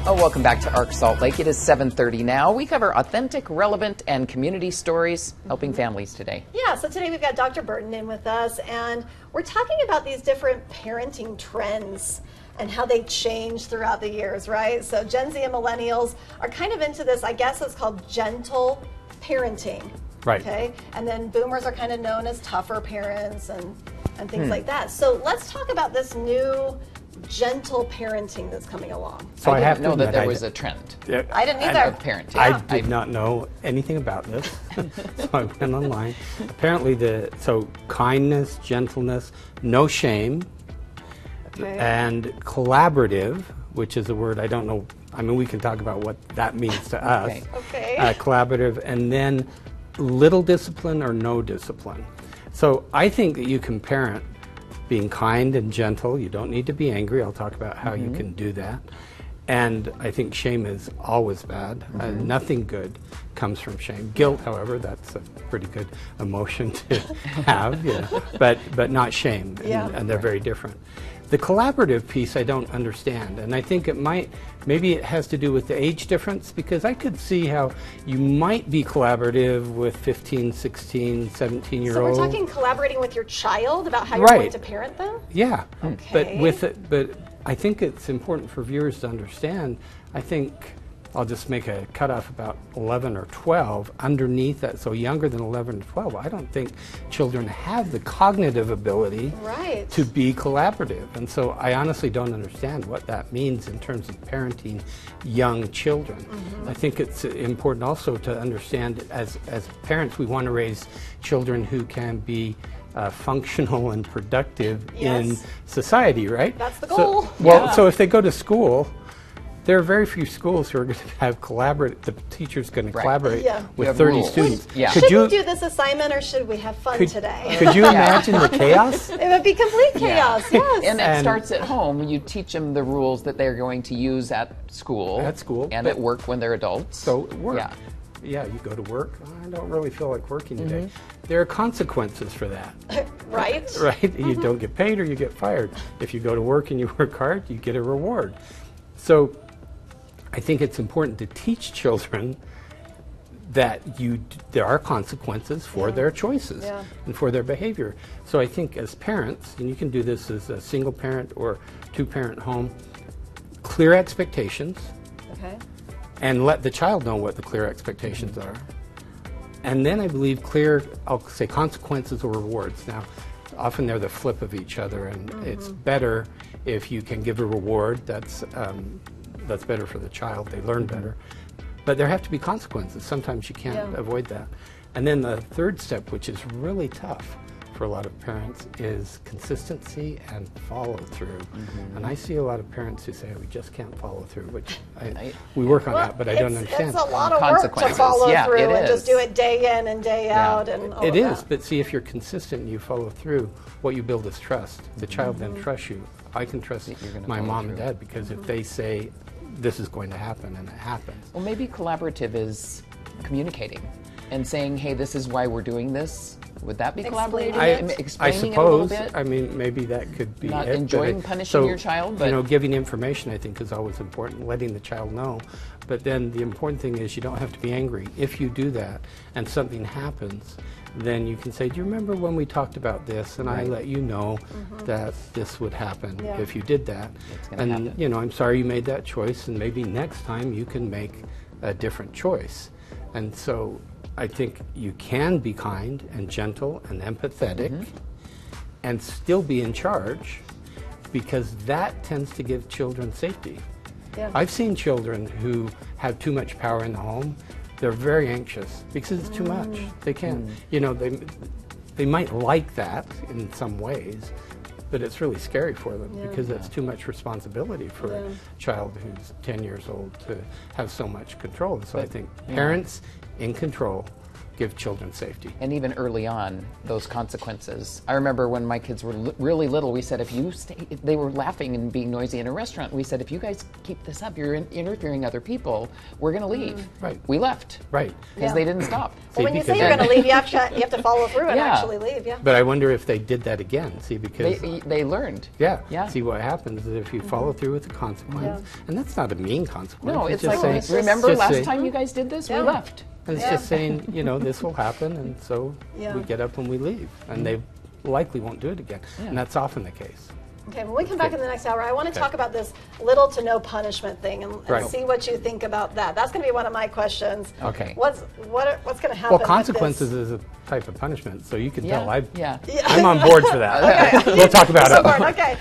Oh, welcome back to ARC Salt Lake. It is 7:30 now. We cover authentic, relevant, and community stories helping families today. Yeah, so today we've got Dr. Burton in with us, and we're talking about these different parenting trends and how they change throughout the years, right? So Gen Z and millennials are kind of into this, I guess it's called gentle parenting. Right. Okay. And then boomers are kind of known as tougher parents and things like that. So let's talk about this new gentle parenting that's coming along. So I didn't know that there was a trend. I didn't either. Of parenting. I did not know anything about this, so I went online. Apparently, so kindness, gentleness, no shame, and collaborative, which is a word I don't know. I mean, we can talk about what that means to us. Okay. Collaborative, and then little discipline or no discipline. So I think that you can parent being kind and gentle. You don't need to be angry. I'll talk about how you can do that. And I think shame is always bad. Nothing good comes from shame. Guilt, however, that's a pretty good emotion to have, but not shame. And they're very different. The collaborative piece I don't understand, and I think maybe it has to do with the age difference, because I could see how you might be collaborative with 15, 16, 17-year-olds. So we're talking collaborating with your child about how you're going to parent them? Yeah, okay. but I think it's important for viewers to understand. I think I'll just make a cutoff about 11 or 12. Underneath that, so younger than 11 or 12, I don't think children have the cognitive ability to be collaborative. And so I honestly don't understand what that means in terms of parenting young children. I think it's important also to understand as parents, we want to raise children who can be functional and productive in society, right? That's the goal. So if they go to school, there are very few schools who are going to have the teacher's going to collaborate with 30 students. Should we do this assignment or should we have fun today? Could you imagine the chaos? It would be complete chaos, yes. And it starts at home. You teach them the rules that they're going to use at school. And at work when they're adults. So at work. Yeah, you go to work. I don't really feel like working today. There are consequences for that. Right? You don't get paid or you get fired. If you go to work and you work hard, you get a reward. So I think it's important to teach children that there are consequences for their choices and for their behavior. So I think as parents, and you can do this as a single parent or two-parent home, clear expectations. And let the child know what the clear expectations are. And then I believe I'll say consequences or rewards. Now, often they're the flip of each other, and it's better if you can give a reward. That's better for the child. They learn better. But there have to be consequences. Sometimes you can't avoid that. And then the third step, which is really tough for a lot of parents, is consistency and follow through. And I see a lot of parents who say, we just can't follow through, which we work on that, but I don't understand. It's a lot of work to follow through and just do it day in and day out. And all it is, but see, if you're consistent and you follow through, what you build is trust. The child then trusts you. I can trust my mom and dad because if they say this is going to happen and it happens. Well, maybe collaborative is communicating and saying, hey, this is why we're doing this. Would that be collaborating? I suppose. I mean, maybe that could be not enjoying punishing your child, but giving information, I think, is always important. Letting the child know, but then the important thing is you don't have to be angry. If you do that and something happens, then you can say, do you remember when we talked about this? And I let you know that this would happen if you did that. And I'm sorry you made that choice, and maybe next time you can make a different choice. And so I think you can be kind and gentle and empathetic and still be in charge, because that tends to give children safety. I've seen children who have too much power in the home. They're very anxious because it's too much. They can't, they might like that in some ways, but it's really scary for them because it's too much responsibility for a child who's 10 years old to have so much control. So I think parents in control give children safety. And even early on, those consequences. I remember when my kids were really little, we said, if you stay, they were laughing and being noisy in a restaurant. We said, if you guys keep this up, you're interfering other people, we're going to leave. Right. We left. Right. Because they didn't stop. Well, when you because say you're going to leave, you have to follow through and Yeah. actually leave. Yeah. But I wonder if they did that again. See, because They learned. yeah. Yeah. See what happens is if you follow through with the consequence, and that's not a mean consequence. No, it's just like, saying, remember just last saying- time you guys did this? Yeah. We left. And it's just saying, you know, this will happen, and so Yeah. we get up and we leave, and they likely won't do it again. And that's often the case. Okay, when we come back Okay. in the next hour, I want to Okay. talk about this little to no punishment thing and Right. see what you think about that. That's going to be one of my questions. Okay. What's going to happen? Well, with consequences this? is a type of punishment, so you can Yeah, tell yeah. I'm on board for that. Okay. We'll talk about So it. far, okay.